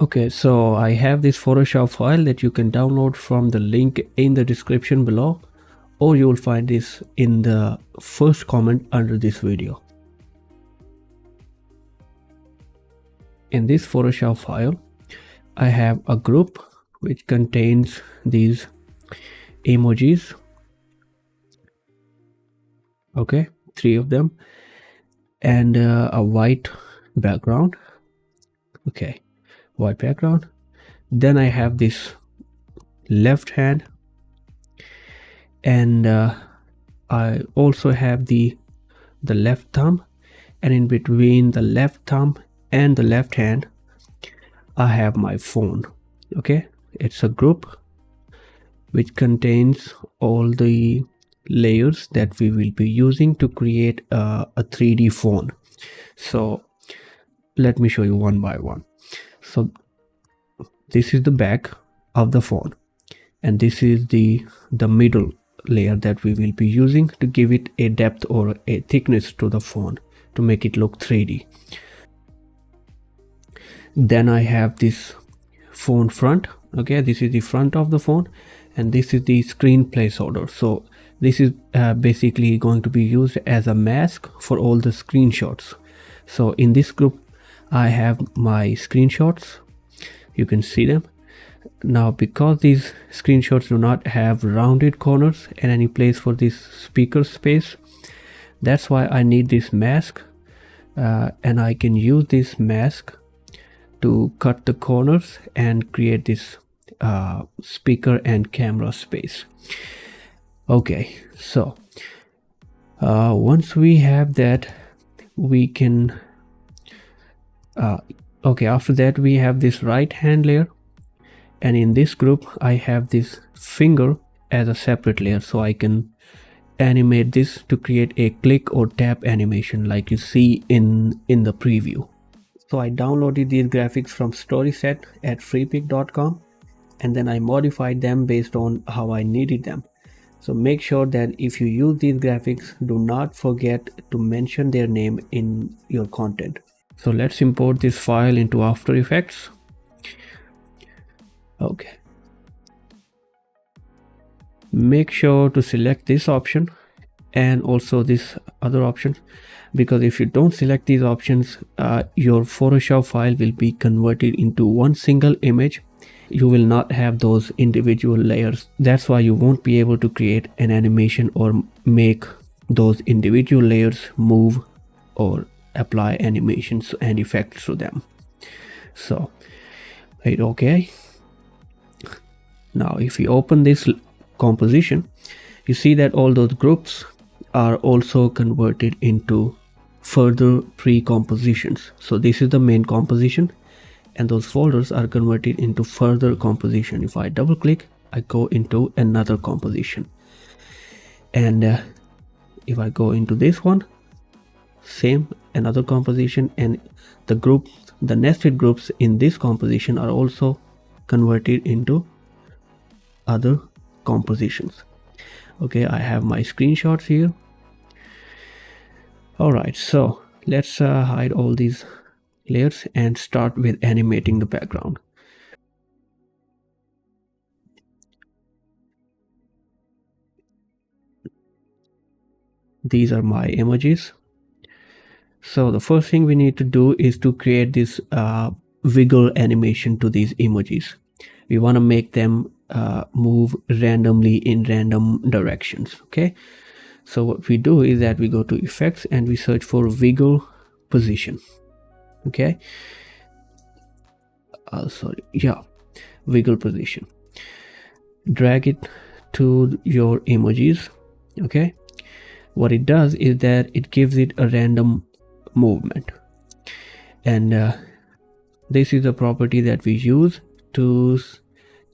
Okay, so I have this Photoshop file that you can download from the link in the description below, or you will find this in the first comment under this video. In this Photoshop file, I have a group which contains these emojis. Okay, 3 of them, and a white background. Okay, white background. Then I have this left hand, and I also have the left thumb, and in between the left thumb and the left hand I have my phone. Okay, it's a group which contains all the layers that we will be using to create a 3D phone. So let me show you one by one. So this is the back of the phone, and this is the middle layer that we will be using to give it a depth or a thickness to the phone to make it look 3D. Then I have this phone front. Okay, this is the front of the phone, and this is the screen placeholder. So this is basically going to be used as a mask for all the screenshots. So in this group I have my screenshots. You can see them. Now, because these screenshots do not have rounded corners and any place for this speaker space, that's why I need this mask, and I can use this mask to cut the corners and create this speaker and camera space. Okay, so once we have that, we can okay, after that we have this right hand layer, and in this group I have this finger as a separate layer, so I can animate this to create a click or tap animation like you see in the preview. So I downloaded these graphics from StorySet at freepik.com, and then I modified them based on how I needed them. So make sure that if you use these graphics, do not forget to mention their name in your content. So let's import this file into After Effects. Okay. Make sure to select this option and also this other option, because if you don't select these options, your Photoshop file will be converted into one single image. You will not have those individual layers. That's why you won't be able to create an animation or make those individual layers move or apply animations and effects to them. So hit OK. Now if you open this composition, you see that all those groups are also converted into further pre-compositions. So this is the main composition, and those folders are converted into further composition. If I double click, I go into another composition, and if I go into this one, same, another composition, and the nested groups in this composition are also converted into other compositions. Okay, I have my screenshots here. All right, so let's hide all these layers and start with animating the background. These are my emojis. So the first thing we need to do is to create this wiggle animation to these emojis. We want to make them move randomly in random directions. Okay, so what we do is that we go to effects and we search for wiggle position. Okay, wiggle position. Drag it to your emojis. Okay, what it does is that it gives it a random movement, and this is a property that we use to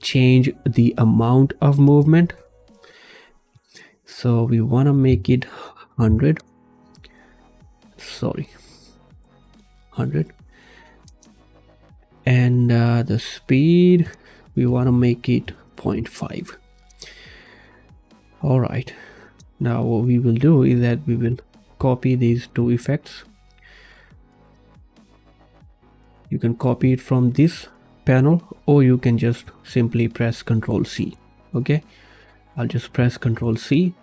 change the amount of movement. So we want to make it 100, and the speed we want to make it 0.5. all right, now what we will do is that we will copy these two effects. You can copy it from this panel, or you can just simply press Ctrl C. Okay, I'll just press Ctrl C.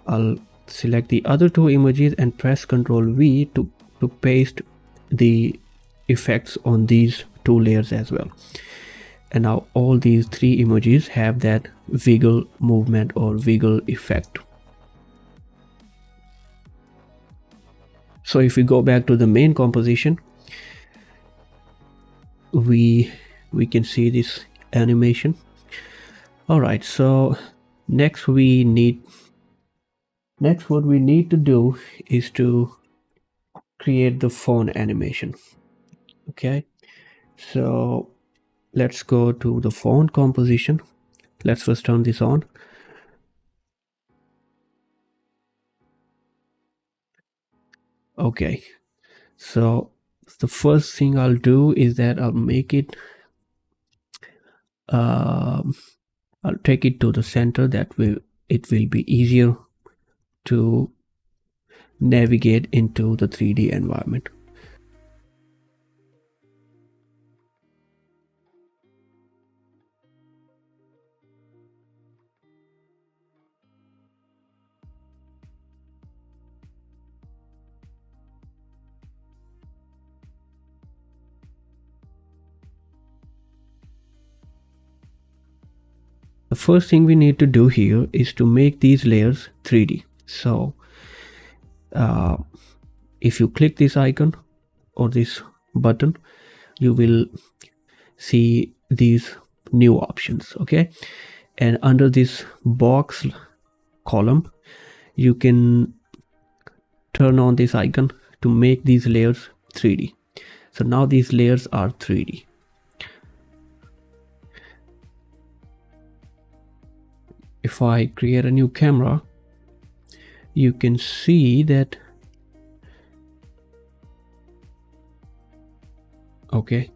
I'll select the other two images and press Ctrl V to paste the effects on these two layers as well. And now all these three images have that wiggle movement or wiggle effect. So if we go back to the main composition, we can see this animation. All right, so next what we need to do is to create the phone animation. Okay, so let's go to the phone composition. Let's first turn this on. Okay, so the first thing I'll do is that I'll make it I'll take it to the center. That way it will be easier to navigate into the 3D environment. The first thing we need to do here is to make these layers 3D. So if you click this icon or this button, you will see these new options. Okay, and under this box column, you can turn on this icon to make these layers 3D. So now these layers are 3D. If I create a new camera, you can see that, okay,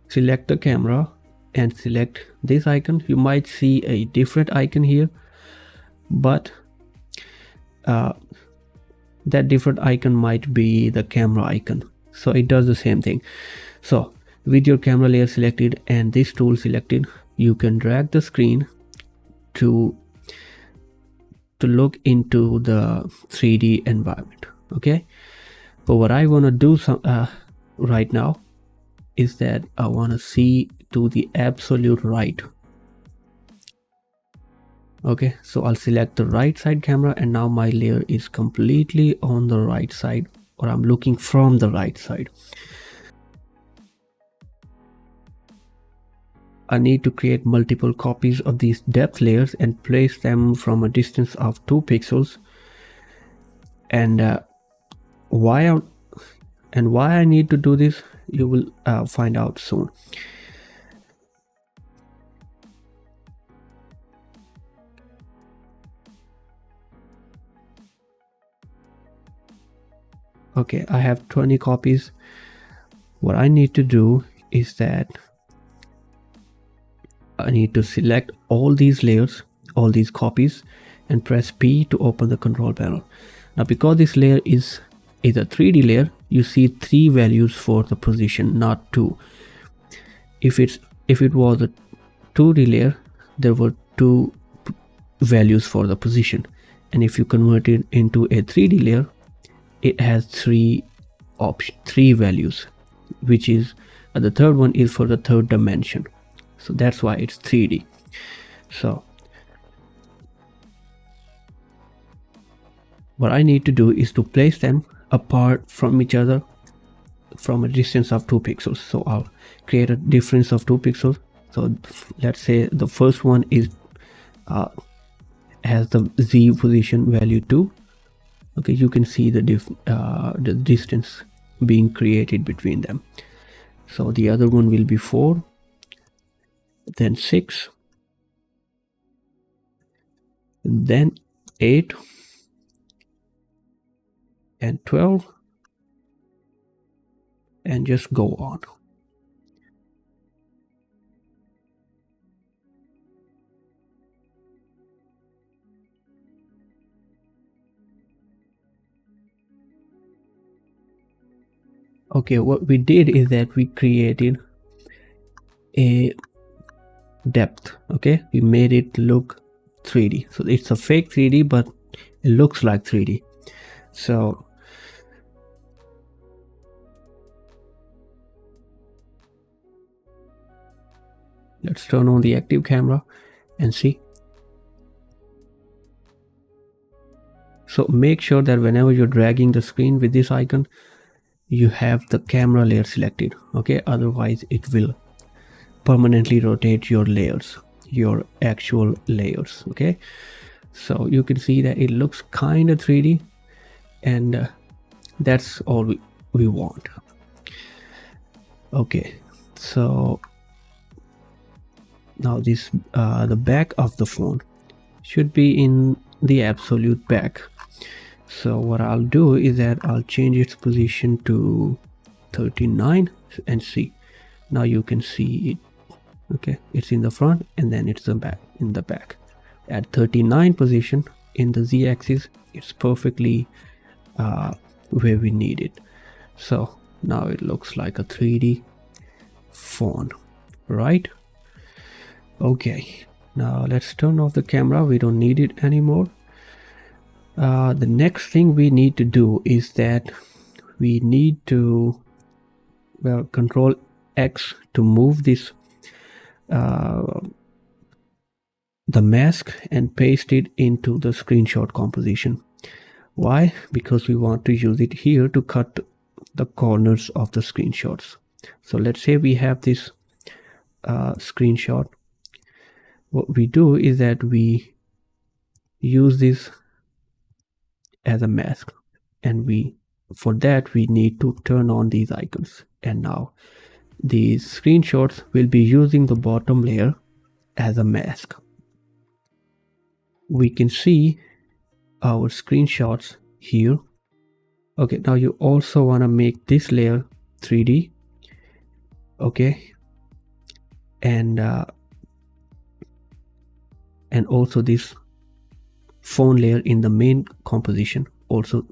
select the camera and select this icon. You might see a different icon here, but that different icon might be the camera icon, so it does the same thing. So with your camera layer selected and this tool selected, you can drag the screen to look into the 3D environment. Okay, but what I want to do right now is that I want to see to the absolute right. Okay, so I'll select the right side camera, and now my layer is completely on the right side, or I'm looking from the right side. I need to create multiple copies of these depth layers and place them from a distance of 2 pixels. And why I need to do this, you will find out soon. Okay, I have 20 copies. What I need to do is that I need to select all these layers, all these copies, and press P to open the control panel. Now because this layer is a 3D layer, you see 3 values for the position, not 2. If it was a 2D layer, there were 2 values for the position, and if you convert it into a 3D layer, it has 3 values, which is the third one is for the third dimension. So that's why it's 3D. So what I need to do is to place them apart from each other from a distance of 2 pixels. So I'll create a difference of 2 pixels. So let's say the first one is has the Z position value 2. Okay, you can see the distance being created between them. So the other one will be 4, then 6, then 8 and 12, and just go on. Okay, what we did is that we created a depth. Okay, we made it look 3D. So it's a fake 3D, but it looks like 3D. So let's turn on the active camera and see. So make sure that whenever you're dragging the screen with this icon, you have the camera layer selected. Okay, otherwise it will permanently rotate your layers, your actual layers. Okay, so you can see that it looks kind of 3D, and that's all we want. Okay, so now this the back of the phone should be in the absolute back. So what I'll do is that I'll change its position to 39 and see. Now you can see it. Okay, it's in the front and then it's in the back. At 39 position in the z-axis, it's perfectly where we need it. So now it looks like a 3D phone, right? Okay, now let's turn off the camera. We don't need it anymore. The next thing we need to do is that we need to control X to move this the mask and paste it into the screenshot composition. Why? Because we want to use it here to cut the corners of the screenshots. So let's say we have this screenshot. What we do is that we use this as a mask, and for that we need to turn on these icons. And now these screenshots will be using the bottom layer as a mask. We can see our screenshots here. Okay, now you also want to make this layer 3D. Okay, and also this phone layer in the main composition also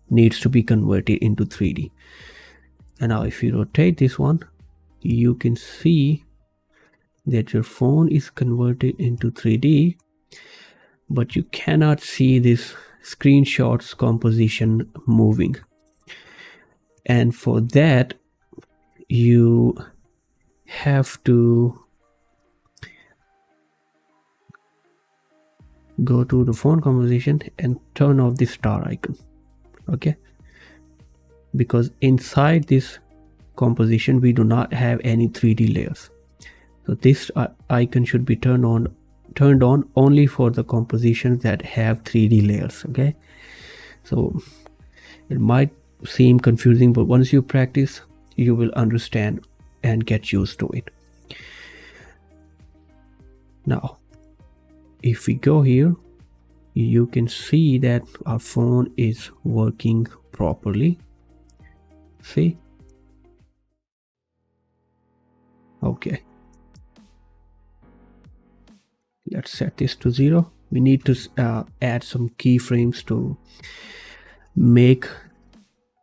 needs to be converted into 3D. And now if you rotate this one, you can see that your phone is converted into 3D, but you cannot see this screenshots composition moving. And for that, you have to go to the phone composition and turn off the star icon. Okay, because inside this composition we do not have any 3D layers. So this icon should be turned on only for the compositions that have 3D layers. Okay, so it might seem confusing, but once you practice, you will understand and get used to it. Now if we go here, you can see that our phone is working properly. See? Okay, let's set this to 0. We need to add some keyframes to make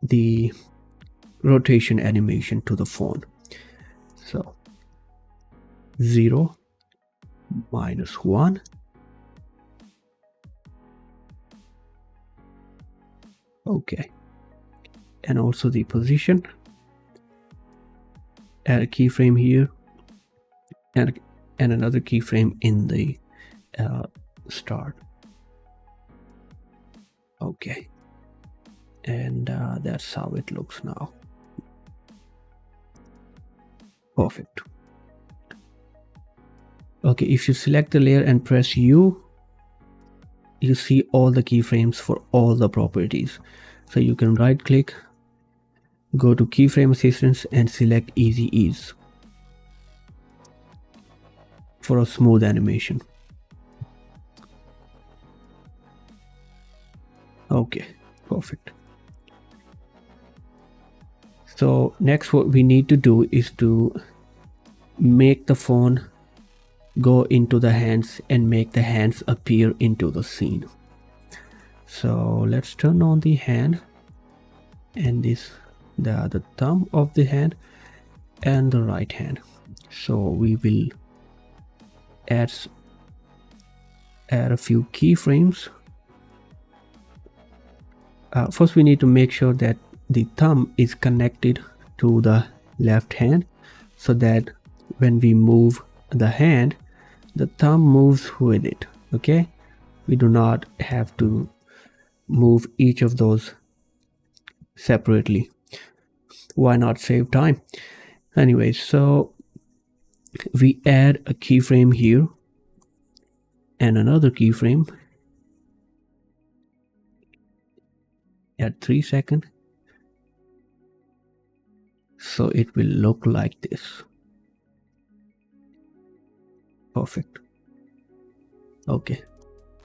the rotation animation to the phone. So 0 -1, okay, and also the position. Add a keyframe here and another keyframe in the start. Okay, and that's how it looks now. Perfect. Okay, if you select the layer and press U, you see all the keyframes for all the properties. So you can right click, go to keyframe assistance and select easy ease for a smooth animation. Okay, perfect. So next what we need to do is to make the phone go into the hands and make the hands appear into the scene. So let's turn on the hand and this the thumb of the hand and the right hand. So we will add a few keyframes. First we need to make sure that the thumb is connected to the left hand, so that when we move the hand, the thumb moves with it. Okay, we do not have to move each of those separately. Why not save time? Anyways, so we add a keyframe here and another keyframe at 3 seconds. So it will look like this. Perfect. Okay,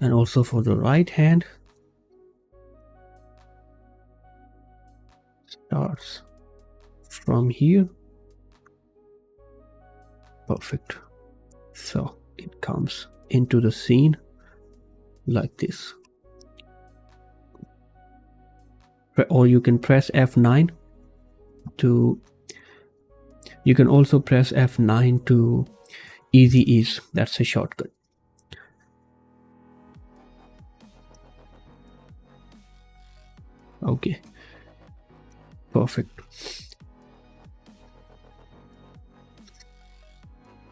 and also for the right hand, starts from here. Perfect. So it comes into the scene like this. Or you can press F9 to, you can also press F9 to easy ease. That's a shortcut. Okay, perfect.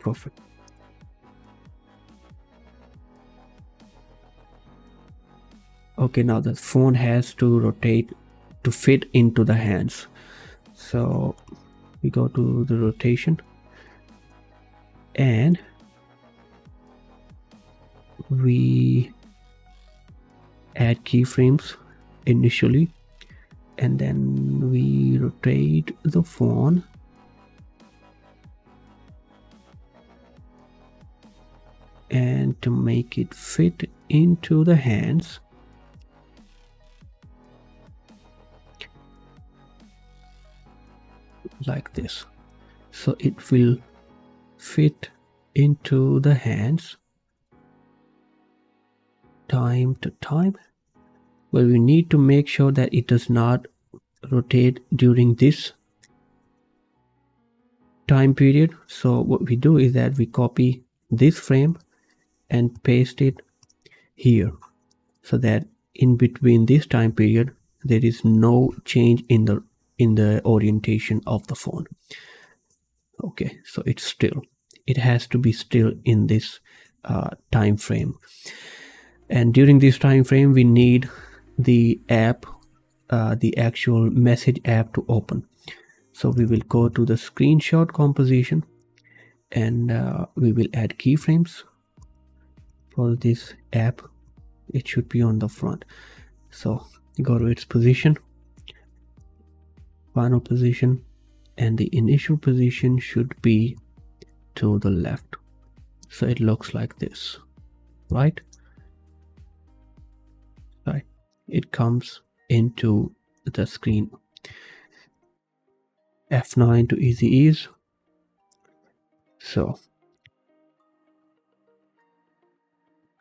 Perfect. Okay, now the phone has to rotate to fit into the hands. So we go to the rotation and we add keyframes initially, and then we rotate the phone and to make it fit into the hands, like this. So it will fit into the hands time to time, but we need to make sure that it does not rotate during this time period. So what we do is that we copy this frame and paste it here, so that in between this time period there is no change in the orientation of the phone. Okay, so it's still, it has to be still in this time frame, and during this time frame we need the app, the actual message app to open. So we will go to the screenshot composition and we will add keyframes for this app. It should be on the front. So go to its position, final position, and the initial position should be to the left. So it looks like this, right? Right. It comes into the screen. F9 to easy ease. So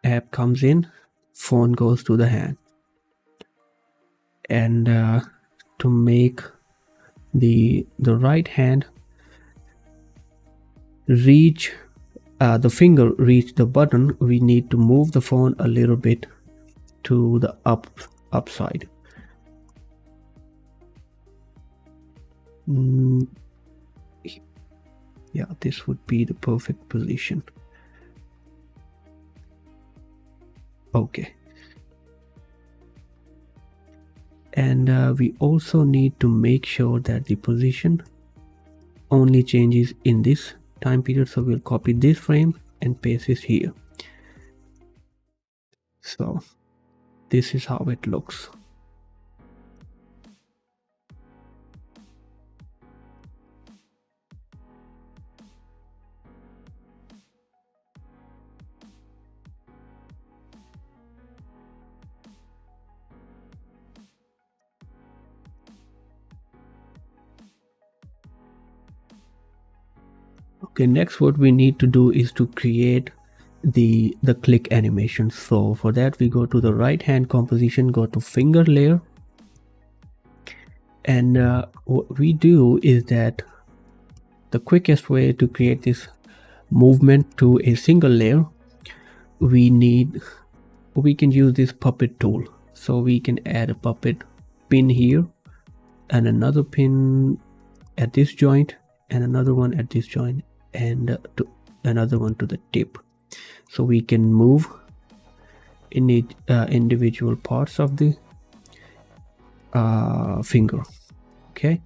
app comes in, phone goes to the hand, and to make the right hand reach the finger reach the button, we need to move the phone a little bit to the upside. Yeah, this would be the perfect position. Okay, and we also need to make sure that the position only changes in this time period. So we'll copy this frame and paste it here. So this is how it looks. Okay, next what we need to do is to create the click animation. So for that we go to the right hand composition, go to finger layer, And what we do is that the quickest way to create this movement to a single layer, we can use this puppet tool. So we can add a puppet pin here and another pin at this joint and another one at this joint and another one to the tip. So we can move in individual parts of the finger. Okay,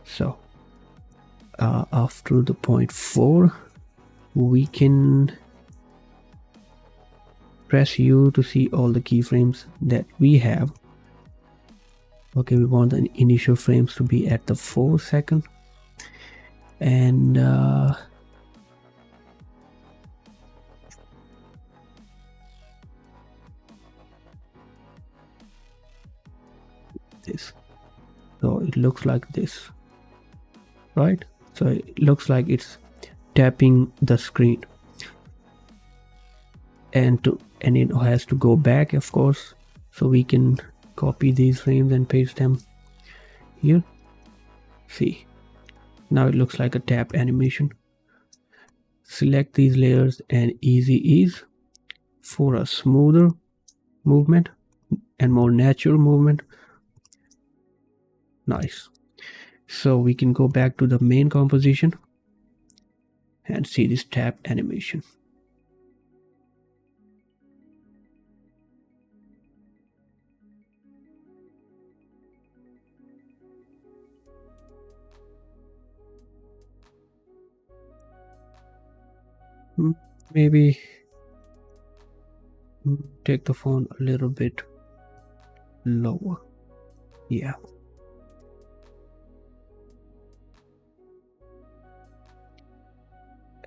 so after the point 4, we can press U to see all the keyframes that we have. Okay, we want the initial frames to be at the 4 second, and this. So it looks like this, right? So it looks like it's tapping the screen, and it has to go back, of course. So we can copy these frames and paste them here. See, now it looks like a tap animation. Select these layers and easy ease for a smoother movement and more natural movement. Nice. So we can go back to the main composition and see this tap animation. Maybe take the phone a little bit lower. Yeah.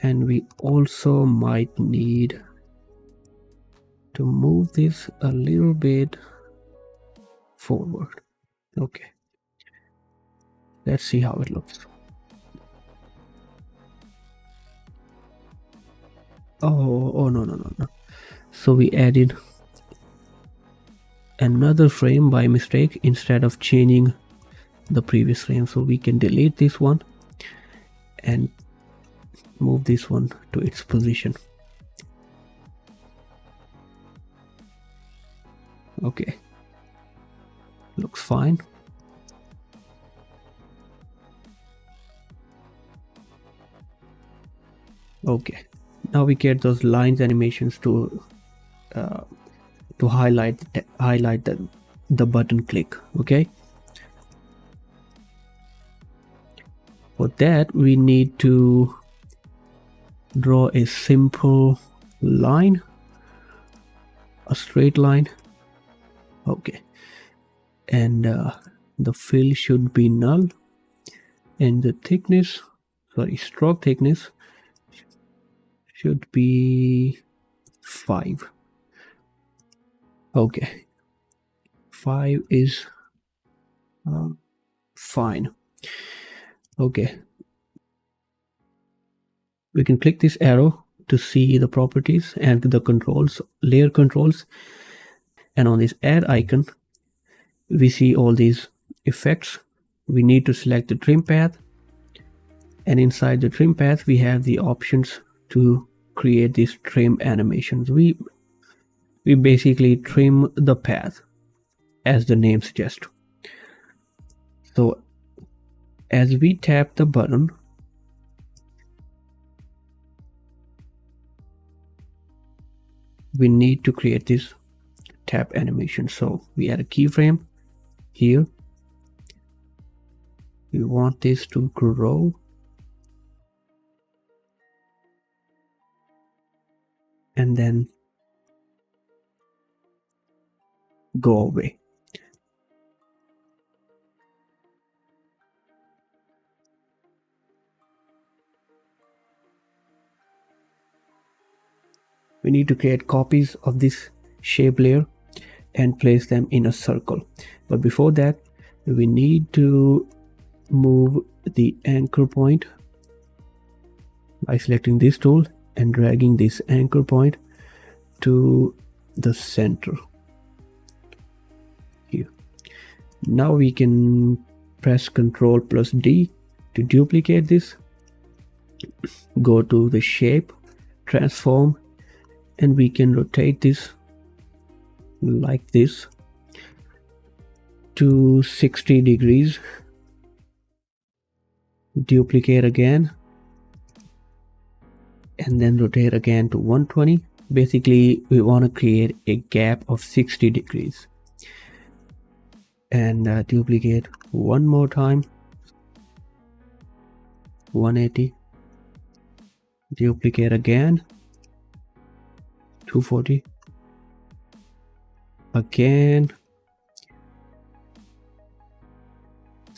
And we also might need to move this a little bit forward. Okay, let's see how it looks. Oh no. So we added another frame by mistake instead of changing the previous frame. So we can delete this one and move this one to its position. Okay, looks fine. Okay, now we get those lines animations to highlight the button click. Okay, for that we need to draw a simple line, a straight line. Okay, and the fill should be null, and the thickness, stroke thickness should be 5. Okay, 5 is fine. Okay, we can click this arrow to see the properties and the controls, layer controls, and on this add icon we see all these effects. We need to select the trim path, and inside the trim path we have the options to create these trim animations. We basically trim the path as the name suggests. So as we tap the button, we need to create this tap animation. So we add a keyframe here. We want this to grow and then go away. We need to create copies of this shape layer and place them in a circle. But before that, we need to move the anchor point by selecting this tool and dragging this anchor point to the center here. Now we can press Ctrl plus D to duplicate this. Go to the shape, transform, and we can rotate this like this to 60 degrees. Duplicate again and then rotate again to 120. Basically, we want to create a gap of 60 degrees. And duplicate one more time, 180. Duplicate again, 240. Again,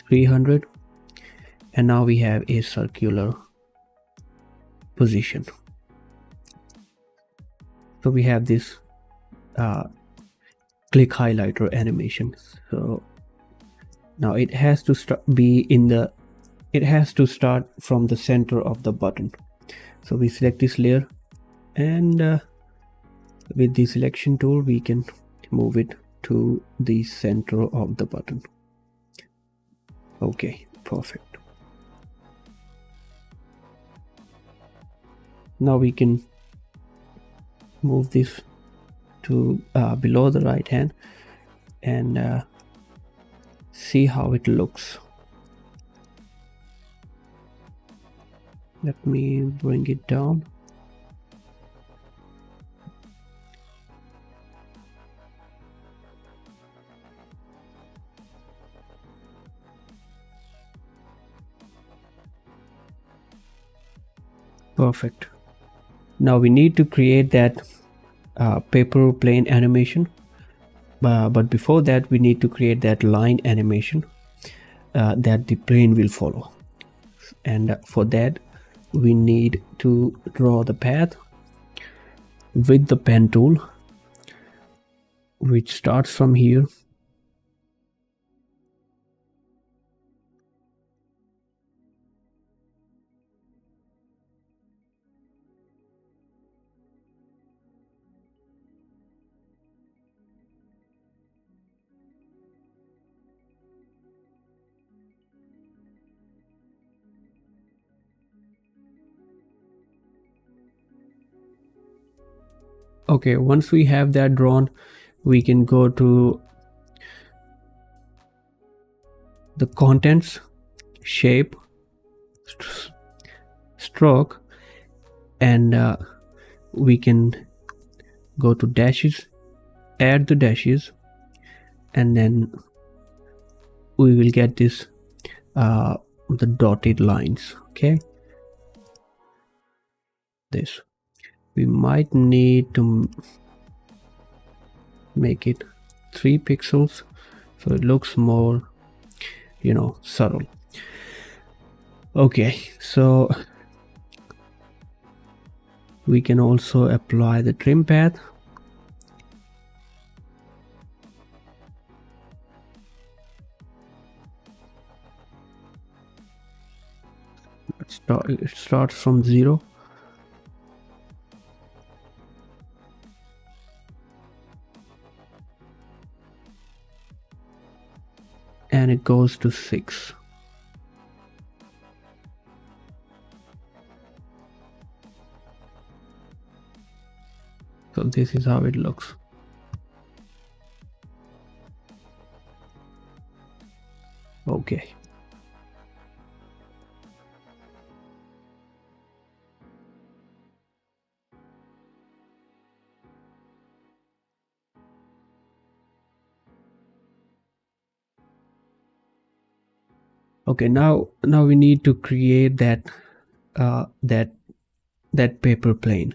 300. And now we have a circular position. So we have this click highlighter animation. So now it has to start from the center of the button. So we select this layer, and with the selection tool we can move it to the center of the button. Okay, perfect. Now we can move this to below the right hand and see how it looks. Let me bring it down. Perfect. Now we need to create that paper plane animation, but before that we need to create that line animation that the plane will follow. And for that we need to draw the path with the pen tool, which starts from here Okay, once we have that drawn, we can go to the contents, shape, stroke, and we can go to dashes, add the dashes, and then we will get this the dotted lines. Okay, this we might need to make it 3 pixels so it looks more, subtle. Okay, so we can also apply the trim path. It starts from 0. And it goes to 6. So this is how it looks. Okay. Okay, now we need to create that paper plane.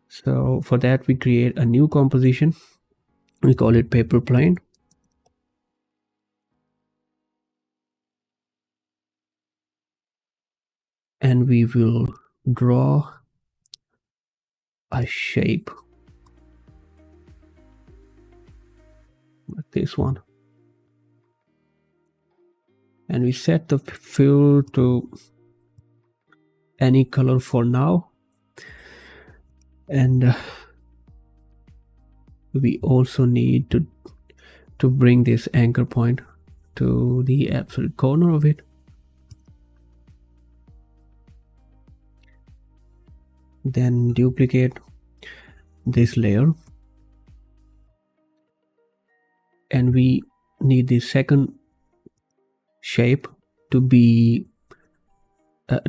So for that we create a new composition. We call it paper plane. And we will draw a shape like this one. And we set the fill to any color for now. And we also need to bring this anchor point to the absolute corner of it. Then duplicate this layer, and we need the second shape to be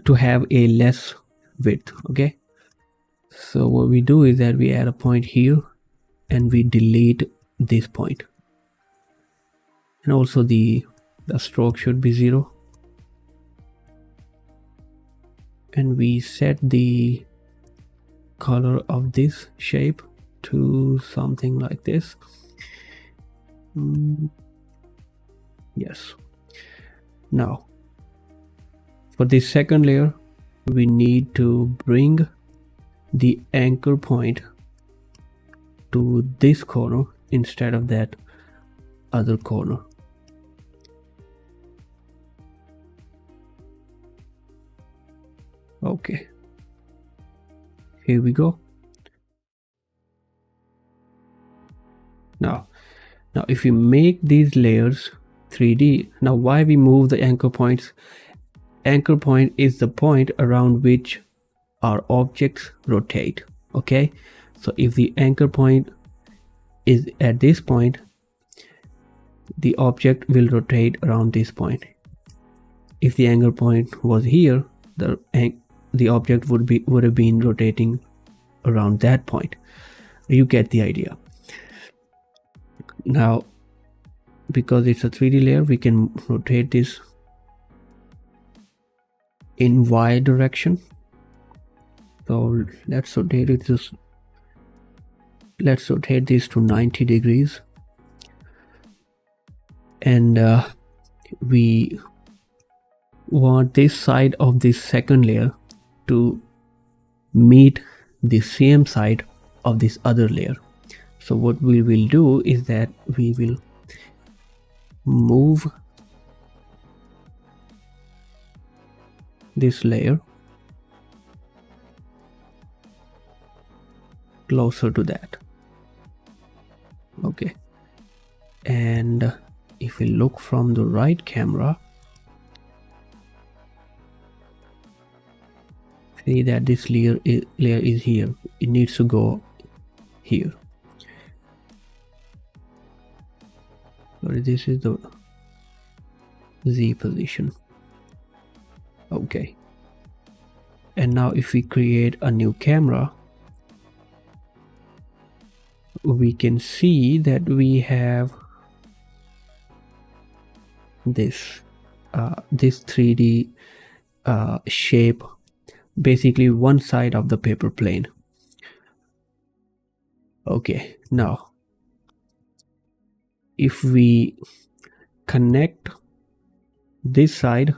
to have a less width. Okay, so what we do is that we add a point here and we delete this point, and also the stroke should be 0, and we set the color of this shape to something like this. Yes. Now for this second layer, we need to bring the anchor point to this corner instead of that other corner. Okay, here we go. Now if we make these layers 3D, now why we move the anchor points? Anchor point is the point around which our objects rotate. Okay, so if the anchor point is at this point, the object will rotate around this point. If the anchor point was here, the object would have been rotating around that point. You get the idea. Now because it's a 3D layer, we can rotate this in Y direction. So let's rotate this to 90 degrees, and we want this side of this second layer to meet the same side of this other layer. So what we will do is that we will move this layer closer to that. Okay, and if we look from the right camera, see that this layer is here. It needs to go here. Sorry, this is the Z position. Okay, and now if we create a new camera, we can see that we have this 3D shape, basically one side of the paper plane. Okay, now if we connect this side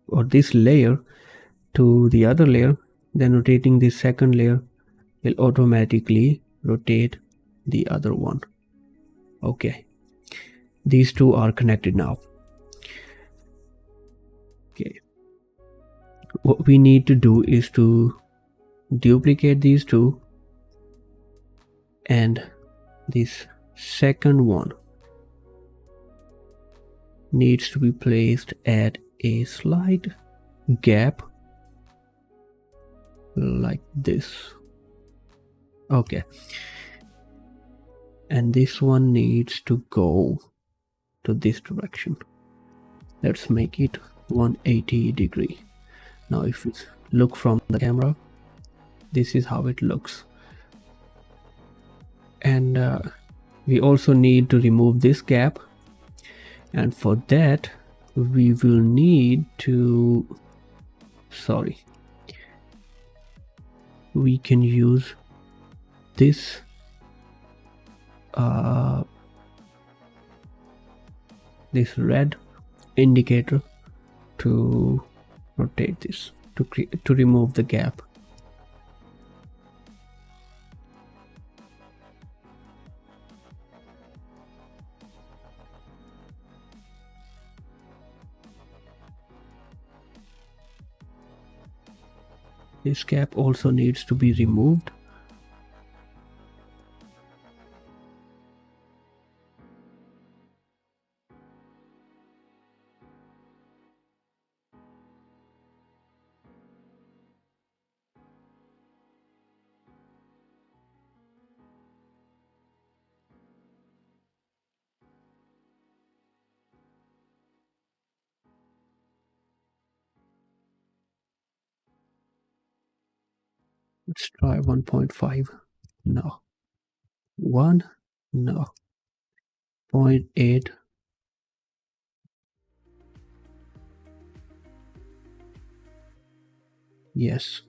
or this layer to the other layer, then rotating the second layer will automatically rotate the other one. Okay, these two are connected now. Okay, what we need to do is to duplicate these two, and this second one needs to be placed at a slight gap like this. Okay, and this one needs to go to this direction. Let's make it 180 degree. Now if we look from the camera, this is how it looks. And we also need to remove this gap, and for that we will need to, we can use this this red indicator to rotate this, to remove the gap. This gap also needs to be removed. Let's try 1.5. No. 1. No. 0.8. Yes.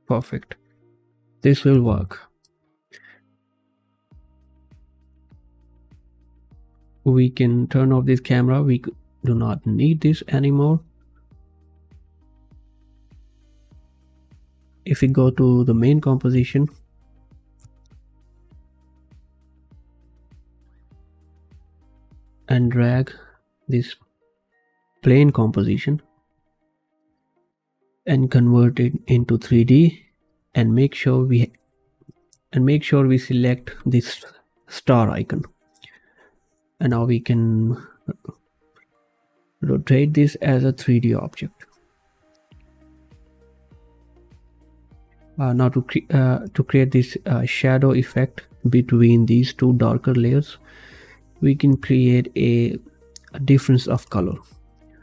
Perfect. This will work. We can turn off this camera. We do not need this anymore. If we go to the main composition, and drag this plane composition and convert it into 3D, and make sure we select this star icon. And now we can rotate this as a 3D object. Now to create this shadow effect between these two darker layers, we can create a difference of color.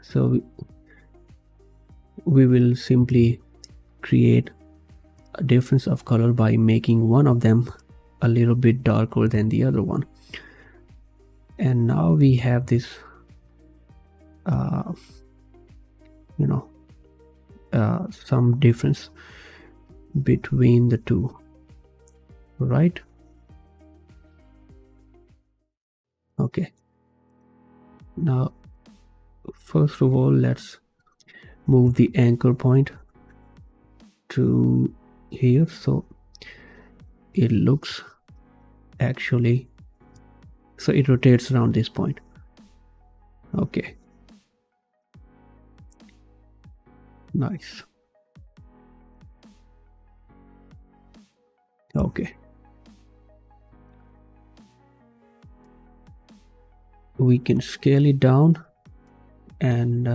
So we will simply create a difference of color by making one of them a little bit darker than the other one. And now we have this some difference between the two, right? Okay, now first of all, let's move the anchor point to here, so it looks actually, so it rotates around this point. Okay, nice. Okay, we can scale it down and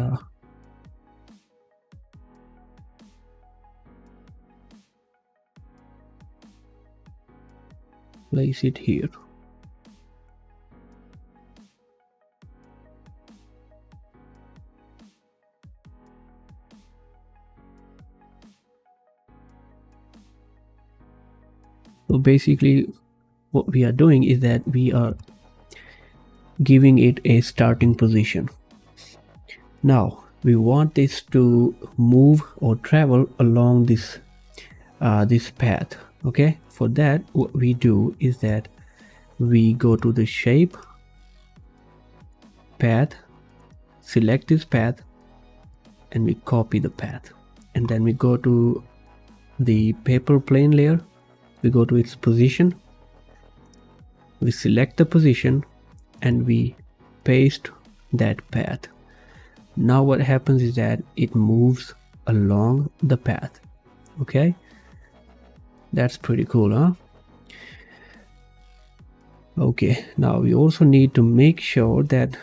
place it here. So basically what we are doing is that we are giving it a starting position. Now we want this to move or travel along this this path. Okay, for that what we do is that we go to the shape, path, select this path, and we copy the path, and then we go to the paper plane layer, we go to its position, we select the position, and we paste that path. Now what happens is that it moves along the path. Okay, that's pretty cool, huh? Okay, now we also need to make sure that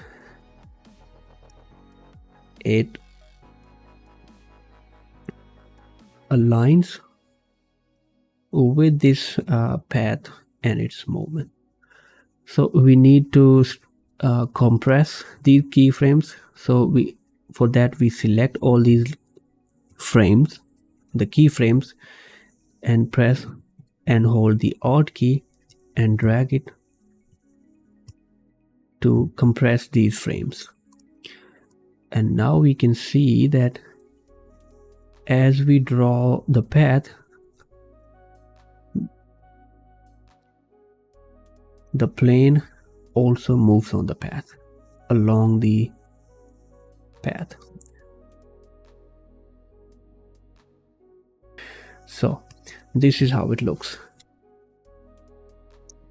it aligns with this path and its movement. So we need to compress these keyframes. So for that we select all these frames, the keyframes, and press and hold the Alt key and drag it to compress these frames. And now we can see that as we draw the path, the plane also moves on the path, along the path. So this is how it looks.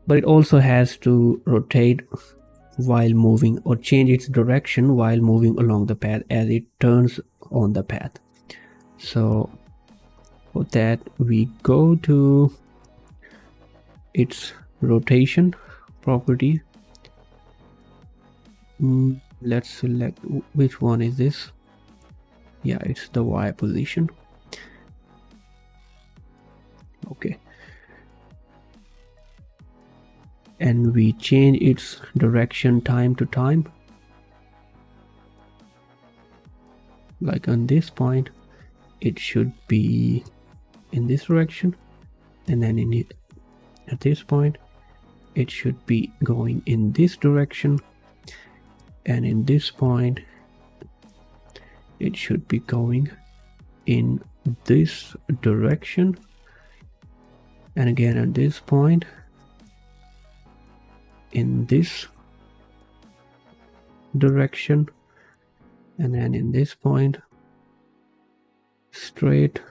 But it also has to rotate while moving, or change its direction while moving along the path as it turns on the path. So for that we go to its rotation property. Let's select which one is this. Yeah, it's the Y position. Okay, and we change its direction time to time. Like on this point it should be in this direction, and then at this point it should be going in this direction, and in this point it should be going in this direction, and again at this point in this direction, and then in this point straight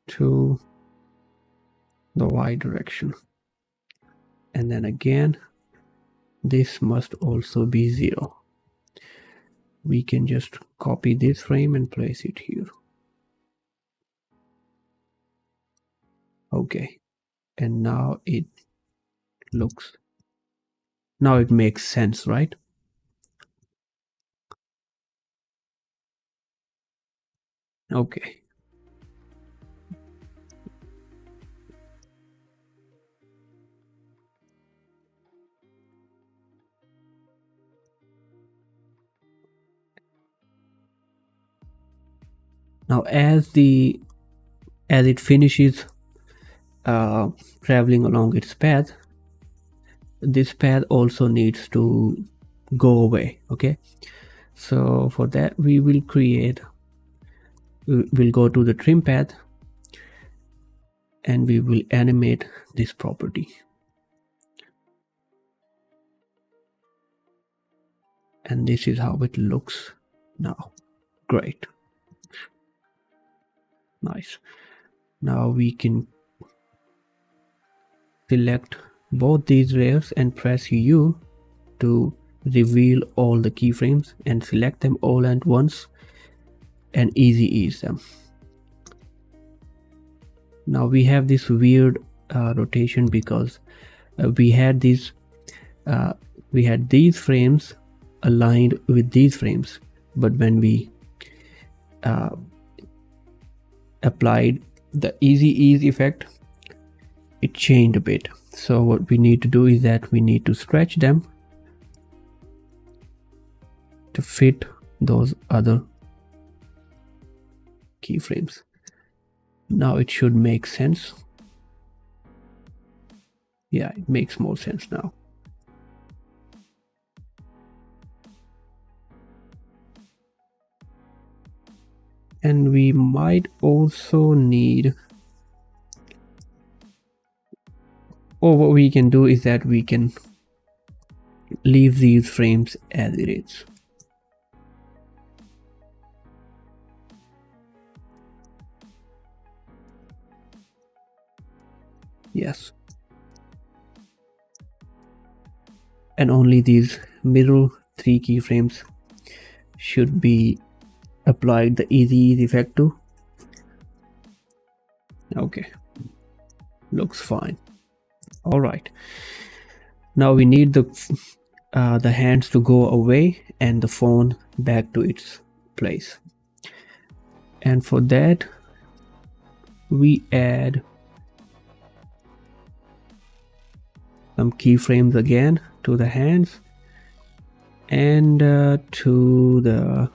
to the Y direction, and then again this must also be 0. We can just copy this frame and place it here. Okay, and now it makes sense, right? Okay. Now as it finishes traveling along its path, this path also needs to go away. Okay, so for that we'll go to the trim path and we will animate this property, and this is how it looks now. Great, nice. Now we can select both these layers and press U to reveal all the keyframes and select them all at once and easy ease them. Now we have this weird rotation because we had these frames aligned with these frames, but when we applied the easy ease effect, it changed a bit. So what we need to do is that we need to stretch them to fit those other keyframes. Now it should make sense. Yeah, it makes more sense now. And we might also need, or what we can do is that we can leave these frames as it is. Yes. And only these middle 3 keyframes should be applied the easy ease effect to. Okay, looks fine. All right, now we need the hands to go away and the phone back to its place, and for that we add some keyframes again to the hands and to the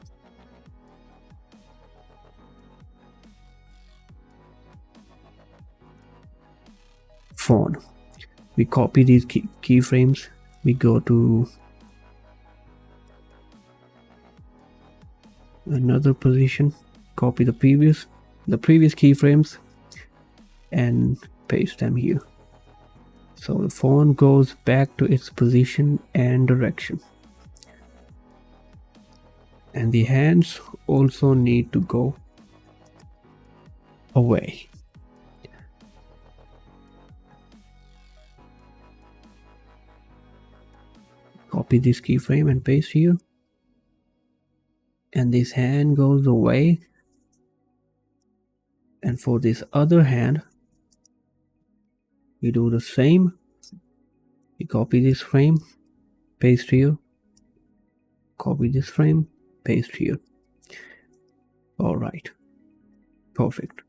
phone. We copy these keyframes, we go to another position, copy the previous keyframes and paste them here. So the phone goes back to its position and direction, and the hands also need to go away. Copy this keyframe and paste here, and this hand goes away, and for this other hand we do the same. We copy this frame, paste here, copy this frame, paste here. All right, perfect.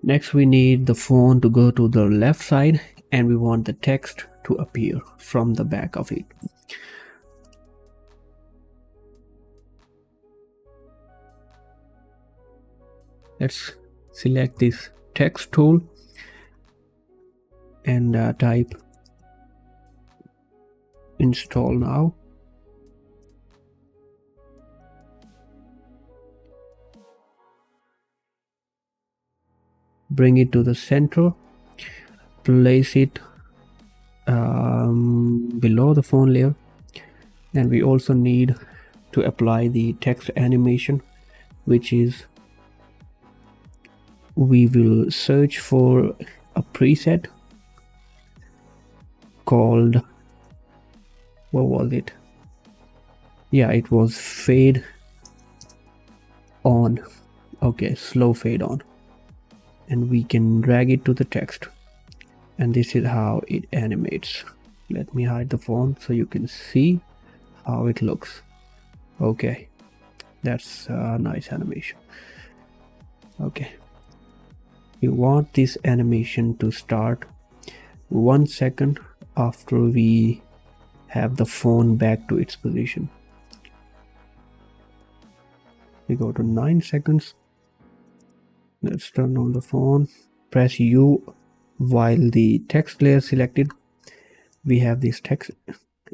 Next we need the phone to go to the left side, and we want the text to appear from the back of it. Let's select this text tool and type install now. Bring it to the center, place it below the phone layer, and we also need to apply the text animation, which is we will search for a preset called, what was it? Yeah, it was fade on. Okay, slow fade on, and we can drag it to the text, and this is how it animates. Let me hide the font so you can see how it looks. Okay, that's a nice animation. Okay, we want this animation to start 1 second after we have the phone back to its position. We go to 9 seconds. Let's turn on the phone. Press U while the text layer selected. We have these text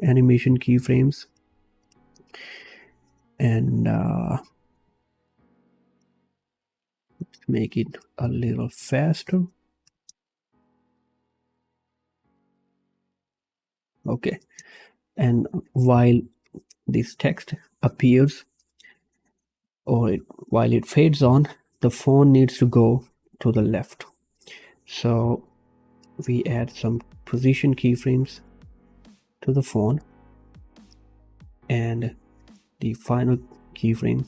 animation keyframes, and let's make it a little faster. Okay, and while this text appears, or while it fades on, the phone needs to go to the left. So we add some position keyframes to the phone, and the final keyframe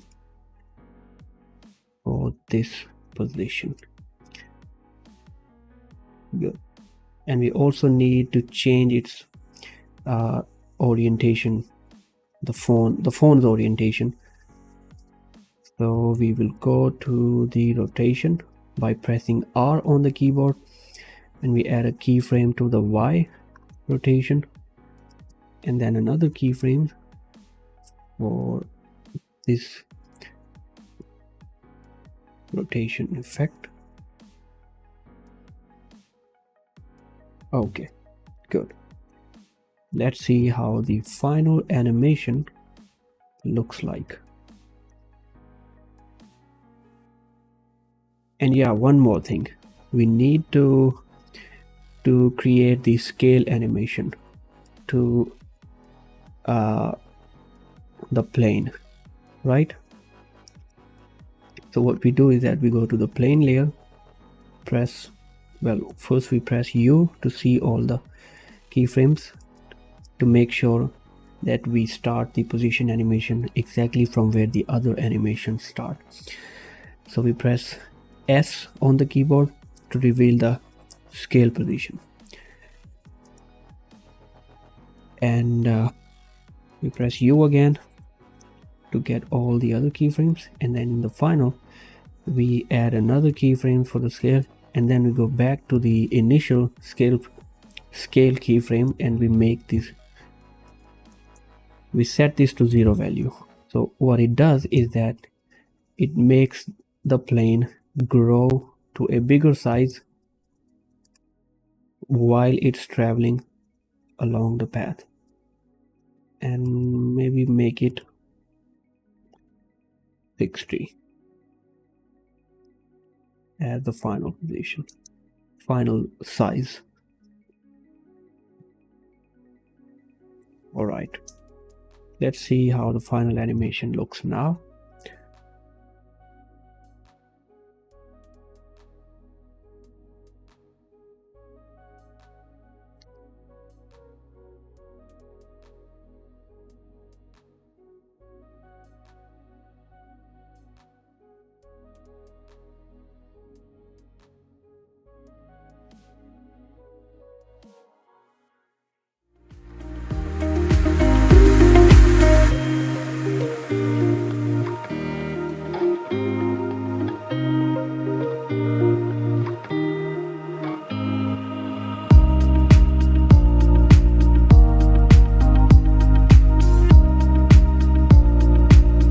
for this position. Good. And we also need to change its orientation, the phone's orientation. So we will go to the rotation by pressing R on the keyboard, and we add a keyframe to the Y rotation, and then another keyframe for this rotation effect. Okay, good. Let's see how the final animation looks like. And yeah, one more thing, we need to create the scale animation to the plane, right? So what we do is that we go to the plane layer, first we press U to see all the keyframes, to make sure that we start the position animation exactly from where the other animations start. So we press S on the keyboard to reveal the scale position, and we press U again to get all the other keyframes, and then in the final we add another keyframe for the scale, and then we go back to the initial scale keyframe, and we set this to 0 value. So what it does is that it makes the plane grow to a bigger size while it's traveling along the path, and maybe make it 60 as the final size. All right, let's see how the final animation looks now.